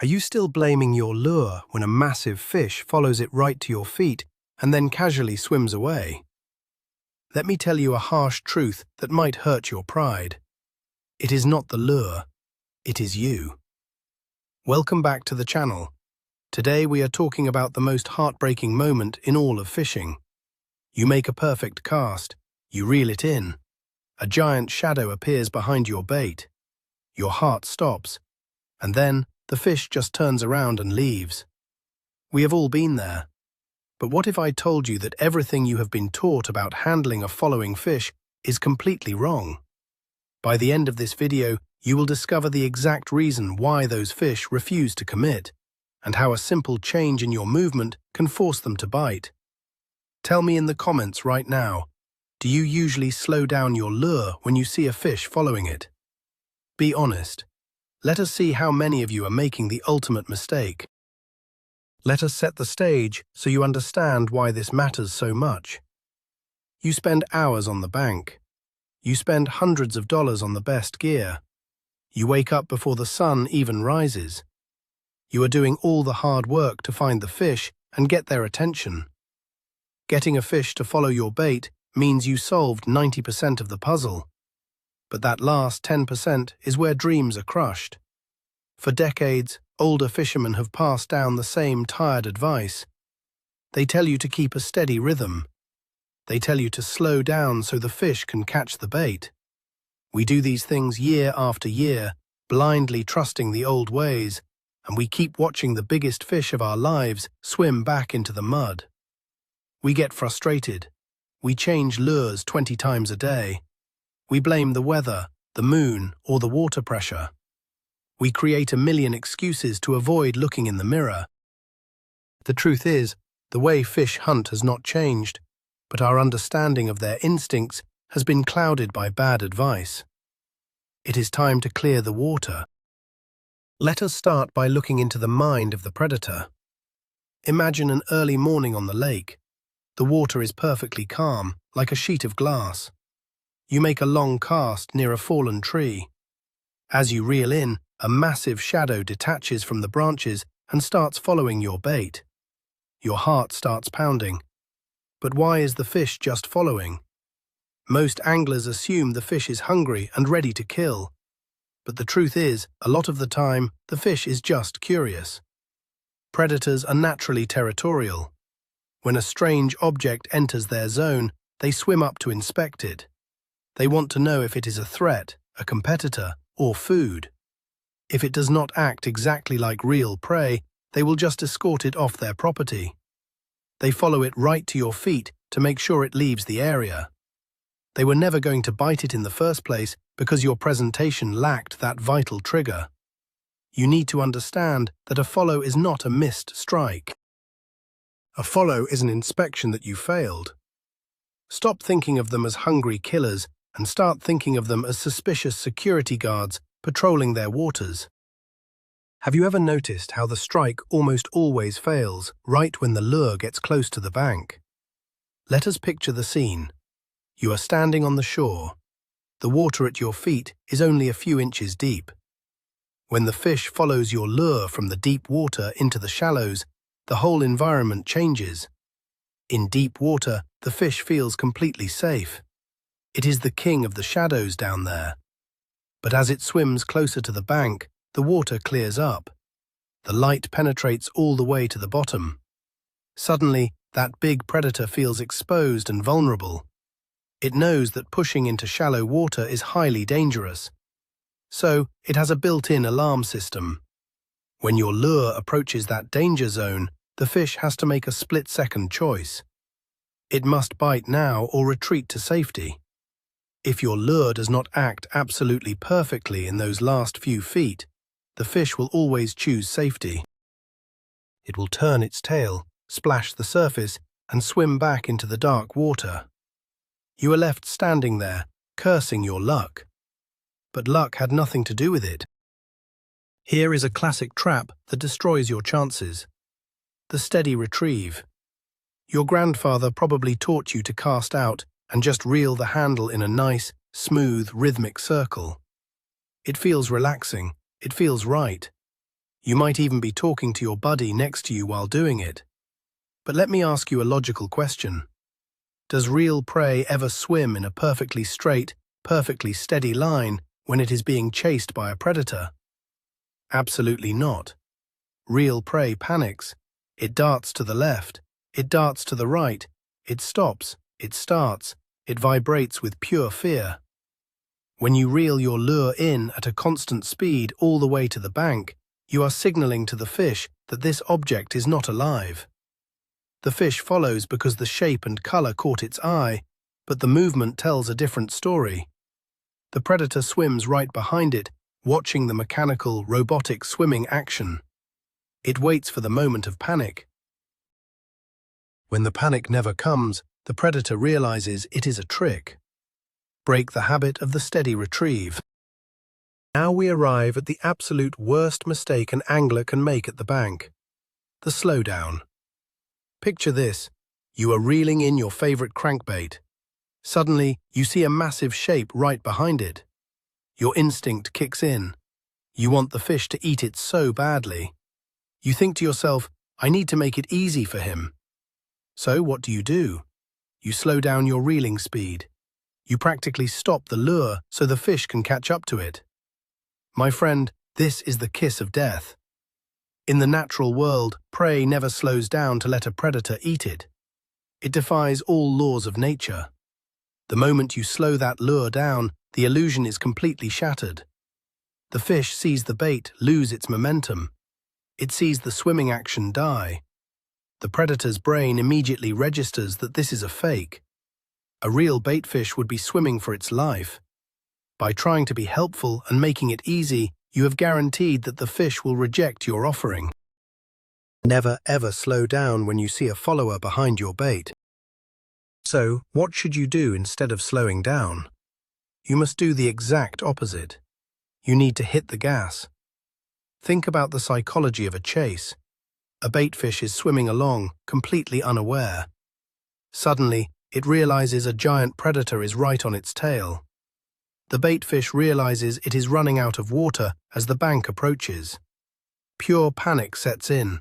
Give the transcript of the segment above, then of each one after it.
Are you still blaming your lure when a massive fish follows it right to your feet and then casually swims away? Let me tell you a harsh truth that might hurt your pride. It is not the lure, it is you. Welcome back to the channel. Today we are talking about the most heartbreaking moment in all of fishing. You make a perfect cast, you reel it in. A giant shadow appears behind your bait. Your heart stops, and then the fish just turns around and leaves. We have all been there. But what if I told you that everything you have been taught about handling a following fish is completely wrong? By the end of this video, you will discover the exact reason why those fish refuse to commit, and how a simple change in your movement can force them to bite. Tell me in the comments right now, do you usually slow down your lure when you see a fish following it? Be honest. Let us see how many of you are making the ultimate mistake. Let us set the stage so you understand why this matters so much. You spend hours on the bank. You spend hundreds of dollars on the best gear. You wake up before the sun even rises. You are doing all the hard work to find the fish and get their attention. Getting a fish to follow your bait means you solved 90% of the puzzle. But that last 10% is where dreams are crushed. For decades, older fishermen have passed down the same tired advice. They tell you to keep a steady rhythm. They tell you to slow down so the fish can catch the bait. We do these things year after year, blindly trusting the old ways, and we keep watching the biggest fish of our lives swim back into the mud. We get frustrated. We change lures 20 times a day. We blame the weather, the moon, or the water pressure. We create a million excuses to avoid looking in the mirror. The truth is, the way fish hunt has not changed, but our understanding of their instincts has been clouded by bad advice. It is time to clear the water. Let us start by looking into the mind of the predator. Imagine an early morning on the lake. The water is perfectly calm, like a sheet of glass. You make a long cast near a fallen tree. As you reel in, a massive shadow detaches from the branches and starts following your bait. Your heart starts pounding. But why is the fish just following? Most anglers assume the fish is hungry and ready to kill. But the truth is, a lot of the time, the fish is just curious. Predators are naturally territorial. When a strange object enters their zone, they swim up to inspect it. They want to know if it is a threat, a competitor, or food. If it does not act exactly like real prey, they will just escort it off their property. They follow it right to your feet to make sure it leaves the area. They were never going to bite it in the first place because your presentation lacked that vital trigger. You need to understand that a follow is not a missed strike. A follow is an inspection that you failed. Stop thinking of them as hungry killers and start thinking of them as suspicious security guards patrolling their waters. Have you ever noticed how the strike almost always fails right when the lure gets close to the bank? Let us picture the scene. You are standing on the shore. The water at your feet is only a few inches deep. When the fish follows your lure from the deep water into the shallows, the whole environment changes. In deep water, the fish feels completely safe. It is the king of the shadows down there. But as it swims closer to the bank, the water clears up. The light penetrates all the way to the bottom. Suddenly, that big predator feels exposed and vulnerable. It knows that pushing into shallow water is highly dangerous. So, it has a built-in alarm system. When your lure approaches that danger zone, the fish has to make a split-second choice. It must bite now or retreat to safety. If your lure does not act absolutely perfectly in those last few feet, the fish will always choose safety. It will turn its tail, splash the surface, and swim back into the dark water. You are left standing there, cursing your luck. But luck had nothing to do with it. Here is a classic trap that destroys your chances. The steady retrieve. Your grandfather probably taught you to cast out and just reel the handle in a nice, smooth, rhythmic circle. It feels relaxing. It feels right. You might even be talking to your buddy next to you while doing it. But let me ask you a logical question. Does real prey ever swim in a perfectly straight, perfectly steady line when it is being chased by a predator? Absolutely not. Real prey panics. It darts to the left. It darts to the right. It stops. It starts. It vibrates with pure fear. When you reel your lure in at a constant speed all the way to the bank, you are signaling to the fish that this object is not alive. The fish follows because the shape and color caught its eye, but the movement tells a different story. The predator swims right behind it, watching the mechanical, robotic swimming action. It waits for the moment of panic. When the panic never comes, the predator realizes it is a trick. Break the habit of the steady retrieve. Now we arrive at the absolute worst mistake an angler can make at the bank: the slowdown. Picture this: you are reeling in your favorite crankbait. Suddenly, you see a massive shape right behind it. Your instinct kicks in. You want the fish to eat it so badly. You think to yourself, I need to make it easy for him. So what do? You slow down your reeling speed. You practically stop the lure so the fish can catch up to it. My friend, this is the kiss of death. In the natural world, prey never slows down to let a predator eat it. It defies all laws of nature. The moment you slow that lure down, the illusion is completely shattered. The fish sees the bait lose its momentum. It sees the swimming action die. The predator's brain immediately registers that this is a fake. A real baitfish would be swimming for its life. By trying to be helpful and making it easy, you have guaranteed that the fish will reject your offering. Never ever slow down when you see a follower behind your bait. So, what should you do instead of slowing down? You must do the exact opposite. You need to hit the gas. Think about the psychology of a chase. A baitfish is swimming along, completely unaware. Suddenly, it realizes a giant predator is right on its tail. The baitfish realizes it is running out of water as the bank approaches. Pure panic sets in.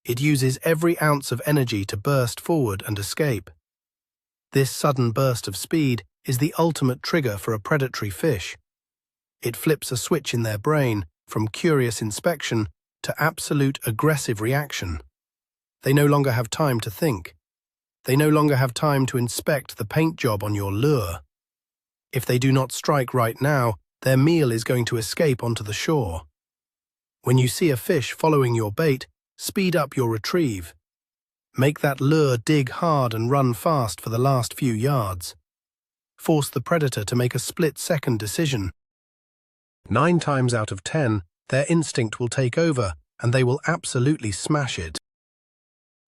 It uses every ounce of energy to burst forward and escape. This sudden burst of speed is the ultimate trigger for a predatory fish. It flips a switch in their brain from curious inspection to absolute aggressive reaction. They no longer have time to think. They no longer have time to inspect the paint job on your lure. If they do not strike right now, their meal is going to escape onto the shore. When you see a fish following your bait, speed up your retrieve. Make that lure dig hard and run fast for the last few yards. Force the predator to make a split-second decision. 9 times out of 10, their instinct will take over, and they will absolutely smash it.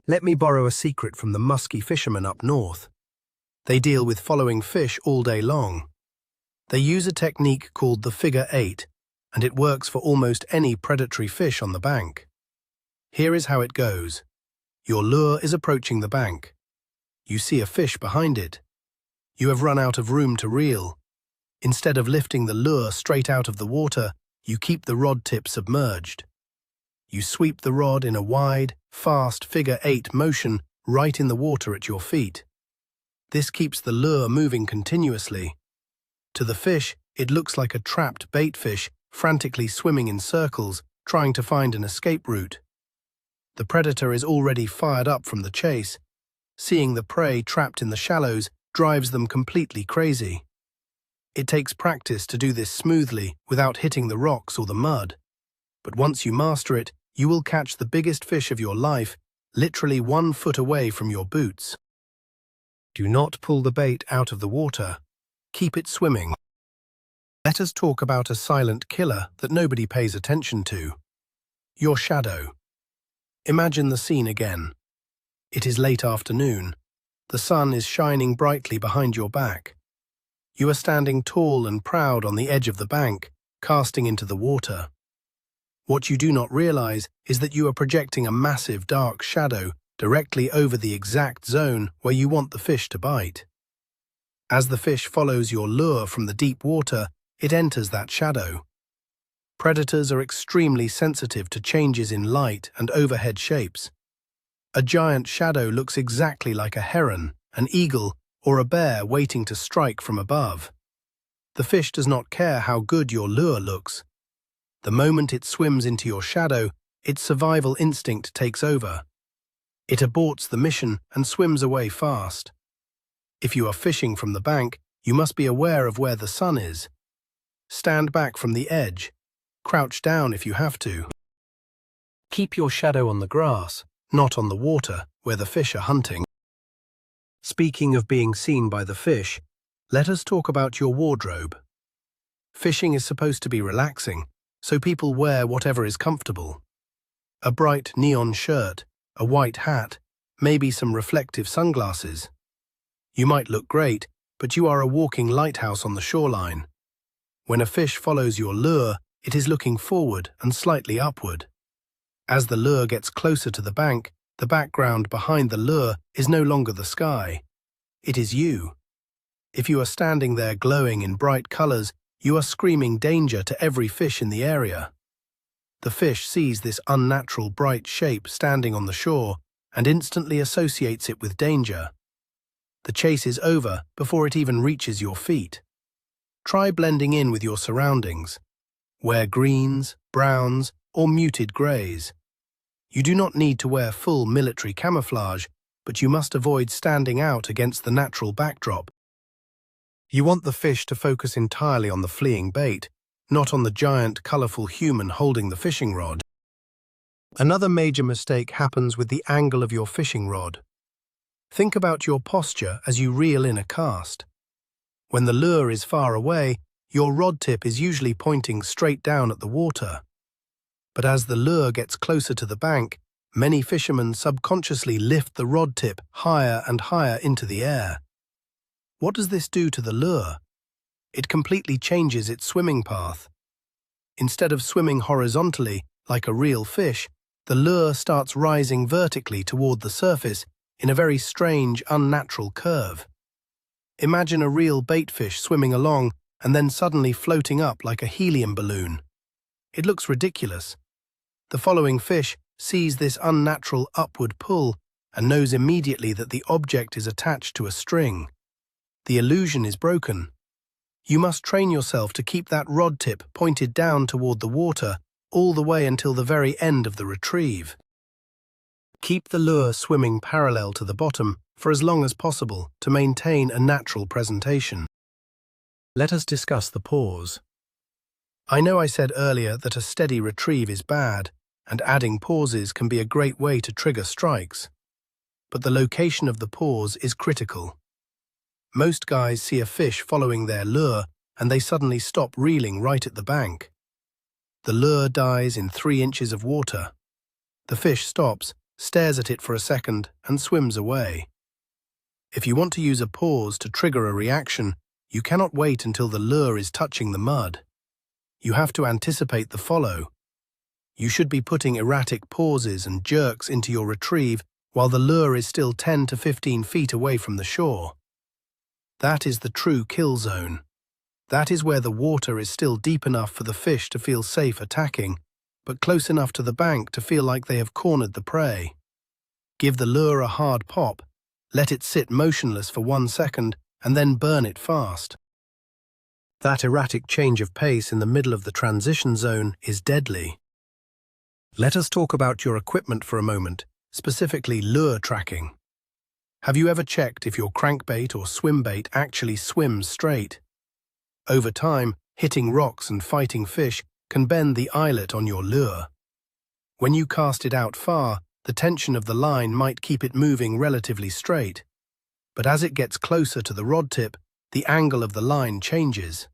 Let me borrow a secret from the musky fishermen up north. They deal with following fish all day long. They use a technique called the figure 8, and it works for almost any predatory fish on the bank. Here is how it goes. Your lure is approaching the bank. You see a fish behind it. You have run out of room to reel. Instead of lifting the lure straight out of the water, you keep the rod tip submerged. You sweep the rod in a wide, fast figure 8 motion right in the water at your feet. This keeps the lure moving continuously. To the fish, it looks like a trapped baitfish frantically swimming in circles, trying to find an escape route. The predator is already fired up from the chase. Seeing the prey trapped in the shallows drives them completely crazy. It takes practice to do this smoothly without hitting the rocks or the mud. But once you master it, you will catch the biggest fish of your life, literally 1 foot away from your boots. Do not pull the bait out of the water. Keep it swimming. Let us talk about a silent killer that nobody pays attention to. Your shadow. Imagine the scene again. It is late afternoon. The sun is shining brightly behind your back. You are standing tall and proud on the edge of the bank, casting into the water. What you do not realize is that you are projecting a massive dark shadow directly over the exact zone where you want the fish to bite. As the fish follows your lure from the deep water, it enters that shadow. Predators are extremely sensitive to changes in light and overhead shapes. A giant shadow looks exactly like a heron, an eagle, or a bear waiting to strike from above. The fish does not care how good your lure looks. The moment it swims into your shadow, its survival instinct takes over. It aborts the mission and swims away fast. If you are fishing from the bank, you must be aware of where the sun is. Stand back from the edge. Crouch down if you have to. Keep your shadow on the grass, not on the water, where the fish are hunting. Speaking of being seen by the fish, let us talk about your wardrobe. Fishing is supposed to be relaxing, so people wear whatever is comfortable. A bright neon shirt, a white hat, maybe some reflective sunglasses. You might look great, but you are a walking lighthouse on the shoreline. When a fish follows your lure, it is looking forward and slightly upward. As the lure gets closer to the bank, the background behind the lure is no longer the sky. It is you. If you are standing there glowing in bright colors, you are screaming danger to every fish in the area. The fish sees this unnatural bright shape standing on the shore and instantly associates it with danger. The chase is over before it even reaches your feet. Try blending in with your surroundings. Wear greens, browns, or muted grays. You do not need to wear full military camouflage, but you must avoid standing out against the natural backdrop. You want the fish to focus entirely on the fleeing bait, not on the giant, colorful human holding the fishing rod. Another major mistake happens with the angle of your fishing rod. Think about your posture as you reel in a cast. When the lure is far away, your rod tip is usually pointing straight down at the water. But as the lure gets closer to the bank, many fishermen subconsciously lift the rod tip higher and higher into the air. What does this do to the lure? It completely changes its swimming path. Instead of swimming horizontally, like a real fish, the lure starts rising vertically toward the surface in a very strange, unnatural curve. Imagine a real baitfish swimming along and then suddenly floating up like a helium balloon. It looks ridiculous. The following fish sees this unnatural upward pull and knows immediately that the object is attached to a string. The illusion is broken. You must train yourself to keep that rod tip pointed down toward the water all the way until the very end of the retrieve. Keep the lure swimming parallel to the bottom for as long as possible to maintain a natural presentation. Let us discuss the pause. I know I said earlier that a steady retrieve is bad, and adding pauses can be a great way to trigger strikes. But the location of the pause is critical. Most guys see a fish following their lure and they suddenly stop reeling right at the bank. The lure dies in 3 inches of water. The fish stops, stares at it for a second, and swims away. If you want to use a pause to trigger a reaction, you cannot wait until the lure is touching the mud. You have to anticipate the follow. You should be putting erratic pauses and jerks into your retrieve while the lure is still 10 to 15 feet away from the shore. That is the true kill zone. That is where the water is still deep enough for the fish to feel safe attacking, but close enough to the bank to feel like they have cornered the prey. Give the lure a hard pop, let it sit motionless for 1 second, and then burn it fast. That erratic change of pace in the middle of the transition zone is deadly. Let us talk about your equipment for a moment, specifically lure tracking. Have you ever checked if your crankbait or swim bait actually swims straight? Over time, hitting rocks and fighting fish can bend the eyelet on your lure. When you cast it out far, the tension of the line might keep it moving relatively straight. But as it gets closer to the rod tip, the angle of the line changes.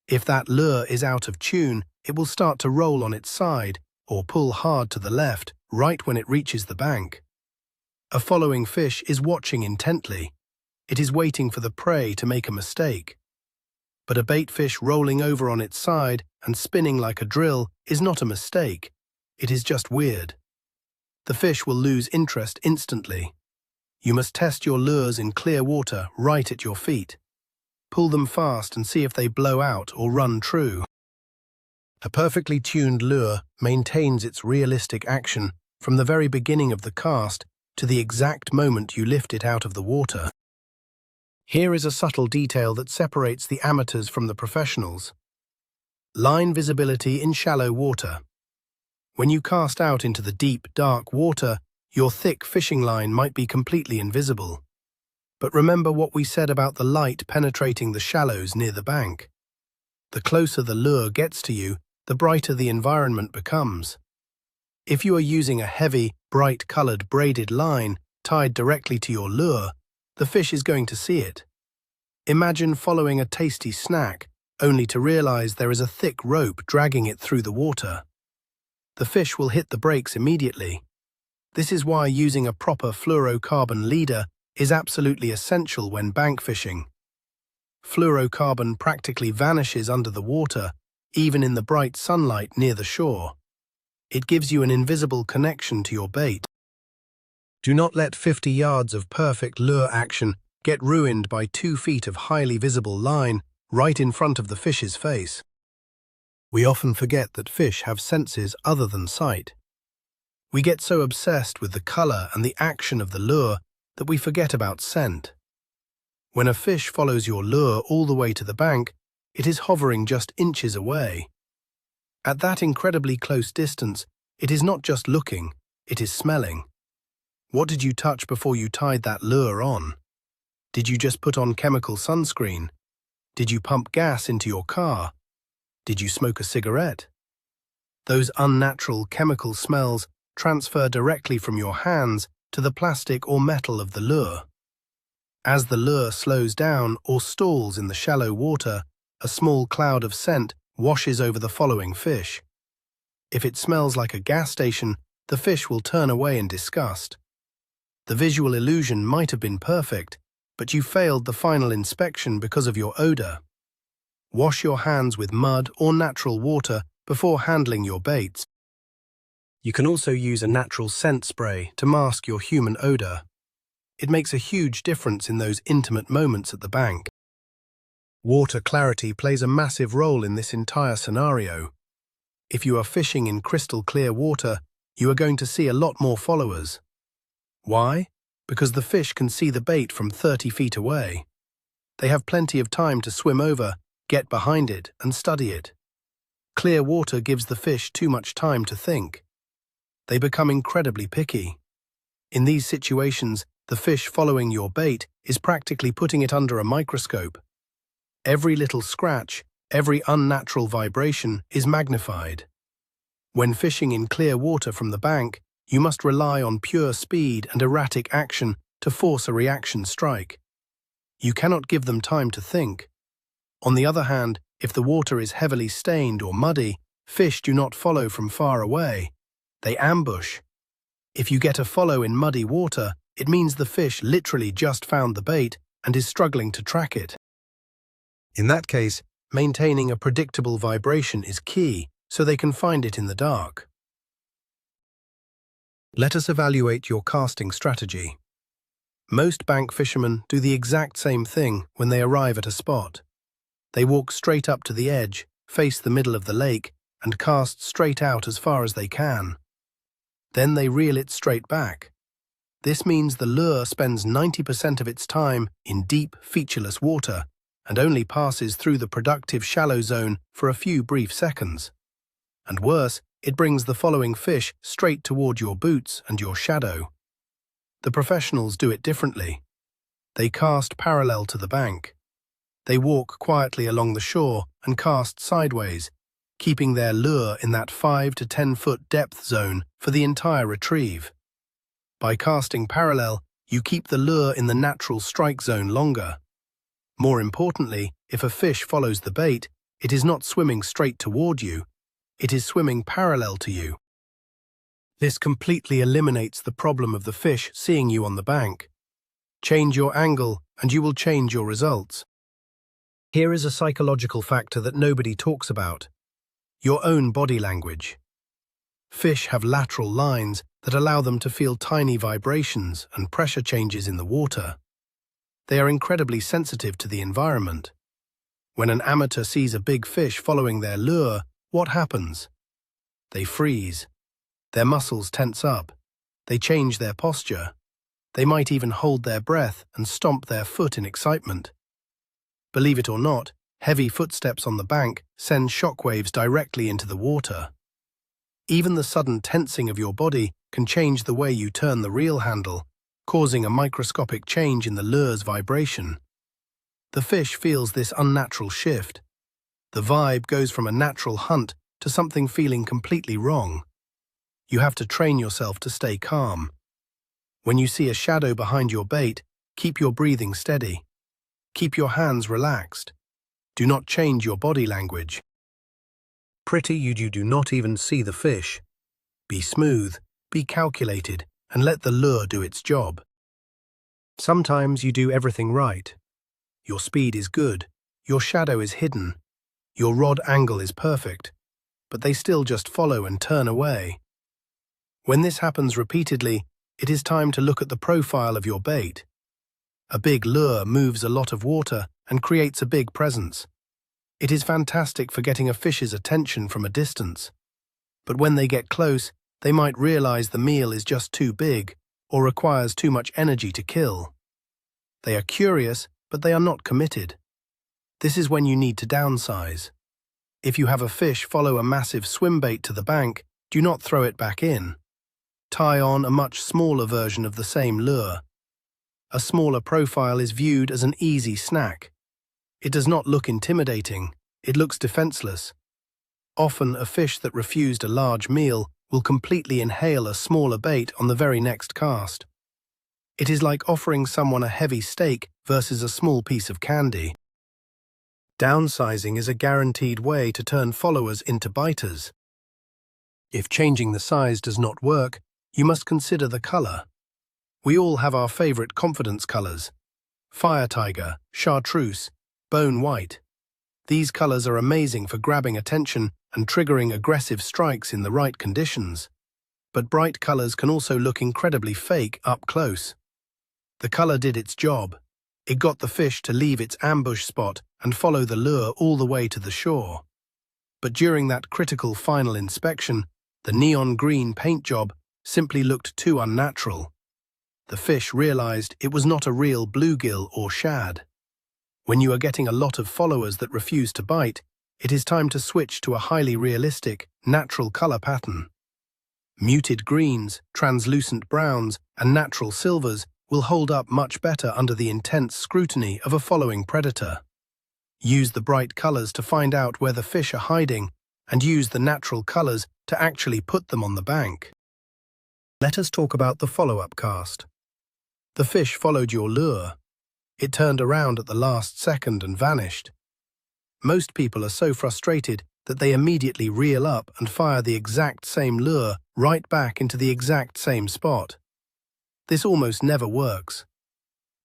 If that lure is out of tune, it will start to roll on its side or pull hard to the left right when it reaches the bank. A following fish is watching intently. It is waiting for the prey to make a mistake. But a baitfish rolling over on its side and spinning like a drill is not a mistake. It is just weird. The fish will lose interest instantly. You must test your lures in clear water right at your feet. Pull them fast and see if they blow out or run true. A perfectly tuned lure maintains its realistic action from the very beginning of the cast to the exact moment you lift it out of the water. Here is a subtle detail that separates the amateurs from the professionals. Line visibility in shallow water. When you cast out into the deep, dark water, your thick fishing line might be completely invisible. But remember what we said about the light penetrating the shallows near the bank. The closer the lure gets to you, the brighter the environment becomes. If you are using a heavy, bright-colored braided line tied directly to your lure, the fish is going to see it. Imagine following a tasty snack, only to realize there is a thick rope dragging it through the water. The fish will hit the brakes immediately. This is why using a proper fluorocarbon leader is absolutely essential when bank fishing. Fluorocarbon practically vanishes under the water, even in the bright sunlight near the shore. It gives you an invisible connection to your bait. Do not let 50 yards of perfect lure action get ruined by 2 feet of highly visible line right in front of the fish's face. We often forget that fish have senses other than sight. We get so obsessed with the color and the action of the lure that we forget about scent. When a fish follows your lure all the way to the bank, it is hovering just inches away. At that incredibly close distance, it is not just looking, it is smelling. What did you touch before you tied that lure on? Did you just put on chemical sunscreen? Did you pump gas into your car? Did you smoke a cigarette? Those unnatural chemical smells transfer directly from your hands to the plastic or metal of the lure. As the lure slows down or stalls in the shallow water, a small cloud of scent washes over the following fish. If it smells like a gas station, the fish will turn away in disgust. The visual illusion might have been perfect, but you failed the final inspection because of your odor. Wash your hands with mud or natural water before handling your baits. You can also use a natural scent spray to mask your human odor. It makes a huge difference in those intimate moments at the bank. Water clarity plays a massive role in this entire scenario. If you are fishing in crystal clear water, you are going to see a lot more followers. Why? Because the fish can see the bait from 30 feet away. They have plenty of time to swim over, get behind it, and study it. Clear water gives the fish too much time to think. They become incredibly picky. In these situations, the fish following your bait is practically putting it under a microscope. Every little scratch, every unnatural vibration is magnified. When fishing in clear water from the bank, you must rely on pure speed and erratic action to force a reaction strike. You cannot give them time to think. On the other hand, if the water is heavily stained or muddy, fish do not follow from far away. They ambush. If you get a follow in muddy water, it means the fish literally just found the bait and is struggling to track it. In that case, maintaining a predictable vibration is key so they can find it in the dark. Let us evaluate your casting strategy. Most bank fishermen do the exact same thing when they arrive at a spot. They walk straight up to the edge, face the middle of the lake, and cast straight out as far as they can. Then they reel it straight back. This means the lure spends 90% of its time in deep, featureless water and only passes through the productive shallow zone for a few brief seconds. And worse, it brings the following fish straight toward your boots and your shadow. The professionals do it differently. They cast parallel to the bank. They walk quietly along the shore and cast sideways, keeping their lure in that 5 to 10 foot depth zone for the entire retrieve. By casting parallel, you keep the lure in the natural strike zone longer. More importantly, if a fish follows the bait, it is not swimming straight toward you, it is swimming parallel to you. This completely eliminates the problem of the fish seeing you on the bank. Change your angle and you will change your results. Here is a psychological factor that nobody talks about: your own body language. Fish have lateral lines that allow them to feel tiny vibrations and pressure changes in the water. They are incredibly sensitive to the environment. When an amateur sees a big fish following their lure, what happens? They freeze. Their muscles tense up. They change their posture. They might even hold their breath and stomp their foot in excitement. Believe it or not, heavy footsteps on the bank send shockwaves directly into the water. Even the sudden tensing of your body can change the way you turn the reel handle, causing a microscopic change in the lure's vibration. The fish feels this unnatural shift. The vibe goes from a natural hunt to something feeling completely wrong. You have to train yourself to stay calm. When you see a shadow behind your bait, keep your breathing steady. Keep your hands relaxed. Do not change your body language. You do not even see the fish. Be smooth, be calculated, and let the lure do its job. Sometimes you do everything right. Your speed is good, your shadow is hidden, your rod angle is perfect, but they still just follow and turn away. When this happens repeatedly, it is time to look at the profile of your bait. A big lure moves a lot of water and creates a big presence. It is fantastic for getting a fish's attention from a distance. But when they get close, they might realize the meal is just too big or requires too much energy to kill. They are curious, but they are not committed. This is when you need to downsize. If you have a fish follow a massive swim bait to the bank, do not throw it back in. Tie on a much smaller version of the same lure. A smaller profile is viewed as an easy snack. It does not look intimidating, it looks defenseless. Often a fish that refused a large meal will completely inhale a smaller bait on the very next cast. It is like offering someone a heavy steak versus a small piece of candy. Downsizing is a guaranteed way to turn followers into biters. If changing the size does not work, you must consider the color. We all have our favorite confidence colors: fire tiger, chartreuse, bone white. These colors are amazing for grabbing attention and triggering aggressive strikes in the right conditions. But bright colors can also look incredibly fake up close. The color did its job. It got the fish to leave its ambush spot and follow the lure all the way to the shore. But during that critical final inspection, the neon green paint job simply looked too unnatural. The fish realized it was not a real bluegill or shad. When you are getting a lot of followers that refuse to bite, it is time to switch to a highly realistic, natural color pattern. Muted greens, translucent browns, and natural silvers will hold up much better under the intense scrutiny of a following predator. Use the bright colors to find out where the fish are hiding, and use the natural colors to actually put them on the bank. Let us talk about the follow-up cast. The fish followed your lure. It turned around at the last second and vanished. Most people are so frustrated that they immediately reel up and fire the exact same lure right back into the exact same spot. This almost never works.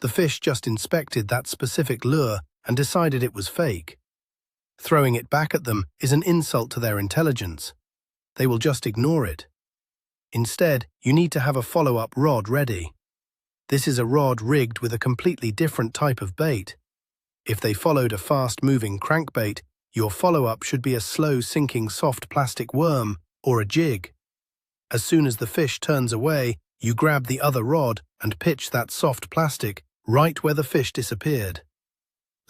The fish just inspected that specific lure and decided it was fake. Throwing it back at them is an insult to their intelligence. They will just ignore it. Instead, you need to have a follow-up rod ready. This is a rod rigged with a completely different type of bait. If they followed a fast-moving crankbait, your follow-up should be a slow-sinking soft plastic worm or a jig. As soon as the fish turns away, you grab the other rod and pitch that soft plastic right where the fish disappeared.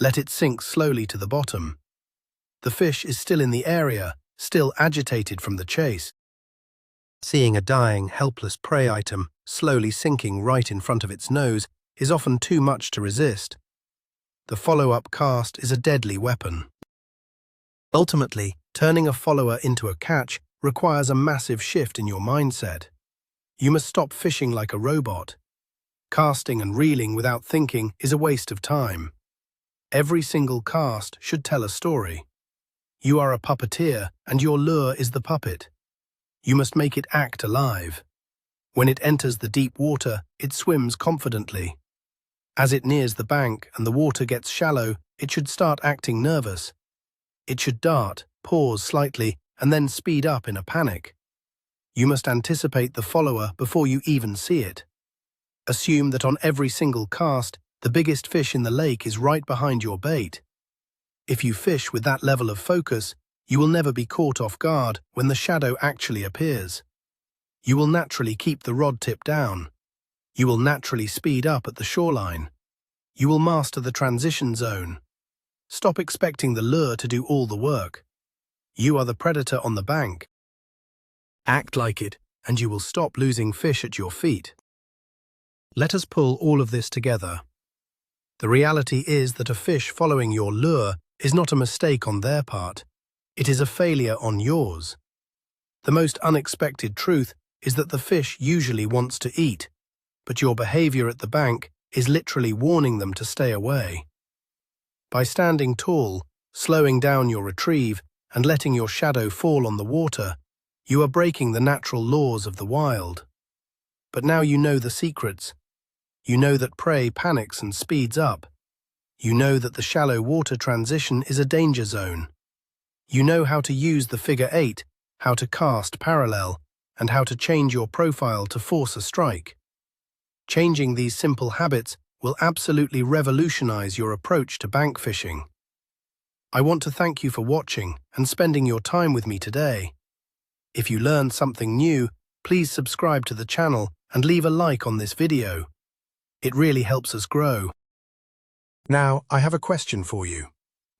Let it sink slowly to the bottom. The fish is still in the area, still agitated from the chase. Seeing a dying, helpless prey item slowly sinking right in front of its nose is often too much to resist. The follow-up cast is a deadly weapon. Ultimately, turning a follower into a catch requires a massive shift in your mindset. You must stop fishing like a robot. Casting and reeling without thinking is a waste of time. Every single cast should tell a story. You are a puppeteer, and your lure is the puppet. You must make it act alive. When it enters the deep water, it swims confidently. As it nears the bank and the water gets shallow, it should start acting nervous. It should dart, pause slightly, and then speed up in a panic. You must anticipate the follower before you even see it. Assume that on every single cast, the biggest fish in the lake is right behind your bait. If you fish with that level of focus, You will never be caught off guard when the shadow actually appears. You will naturally keep the rod tip down. You will naturally speed up at the shoreline. You will master the transition zone. Stop expecting the lure to do all the work. You are the predator on the bank. Act like it, and you will stop losing fish at your feet. Let us pull all of this together. The reality is that a fish following your lure is not a mistake on their part. It is a failure on yours. The most unexpected truth is that the fish usually wants to eat, but your behavior at the bank is literally warning them to stay away. By standing tall, slowing down your retrieve, and letting your shadow fall on the water, you are breaking the natural laws of the wild. But now you know the secrets. You know that prey panics and speeds up. You know that the shallow water transition is a danger zone. You know how to use the figure 8, how to cast parallel, and how to change your profile to force a strike. Changing these simple habits will absolutely revolutionize your approach to bank fishing. I want to thank you for watching and spending your time with me today. If you learned something new, please subscribe to the channel and leave a like on this video. It really helps us grow. Now, I have a question for you.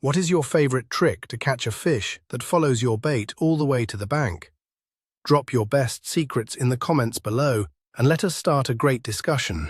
What is your favorite trick to catch a fish that follows your bait all the way to the bank? Drop your best secrets in the comments below and let us start a great discussion.